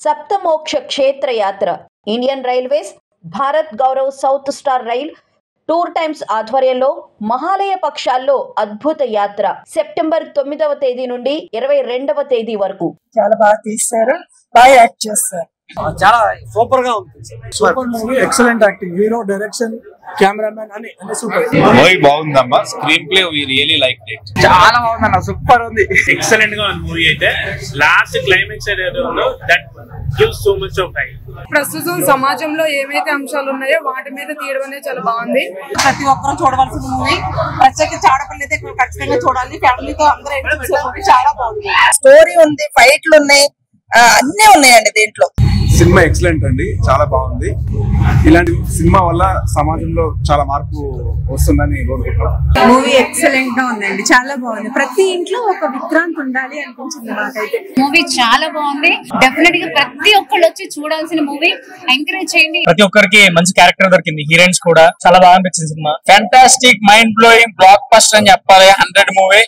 సప్తమోక్ష క్షేత్ర యాత్ర Indian railways Bharat Gaurav south star rail tour times ఆధ్వర్యంలో మహాలయ పక్షాల్లో అద్భుత యాత్ర సెప్టెంబర్ 9వ తేదీ నుండి 22వ తేదీ వరకు చాలా బాగా తీశారు, బాగా యాక్ట్ చేస్తారు. చాలా సూపర్ గా ఉంది. Super movie, excellent acting, hero, direction, cameraman అన్ని సూపర్. మూవీ బాగుందమ్మా, screenplay we really like it. చాలా బాగుందన్న, సూపర్ ఉంది, ఎక్సలెంట్ గా ఉంది మూవీ. అయితే లాస్ట్ క్లైమాక్స్ ఏదైతే ఉందో that gives so much of hype. ప్రస్తుతం సమాజంలో ఏమైతే అంశాలు ఉన్నాయో వాటి మీద తీయడం అనేది చాలా బాగుంది. ప్రతి ఒక్కరూ చూడవలసిన మూవీ, ప్రత్యేకించి ఆడపిల్ల అయితే ఖచ్చితంగా చూడాలి. ఫ్యామిలీతో అందరూ చాలా బాగుంది. స్టోరీ ఉంది, ఫైట్లు ఉన్నాయి, అన్నీ ఉన్నాయండి దీంట్లో. సినిమా ఎక్సలెంట్ అండి, చాలా బాగుంది. ఇలాంటి సినిమా వల్ల సమాజంలో చాలా మార్పు వస్తుందని కోరుకుంటున్నాం. మూవీ ఎక్సలెంట్ గా ఉందండి, చాలా బాగుంది. ప్రతి ఇంట్లో ఒక విక్రాంత్ ఉండాలి అనిపించింది నాకైతే. మూవీ చాలా బాగుంది, డెఫినెట్ గా ప్రతి ఒక్కళ్ళు వచ్చి చూడాల్సిన మూవీ. ఎంకరేజ్ చేయండి. ప్రతి ఒక్కరికి మంచి క్యారెక్టర్ దొరికింది, హీరోయిన్స్ కూడా చాలా బాగా అనిపించింది cinema. Fantastic, mind blowing, block buster అని చెప్పాలి. 100 మూవీ.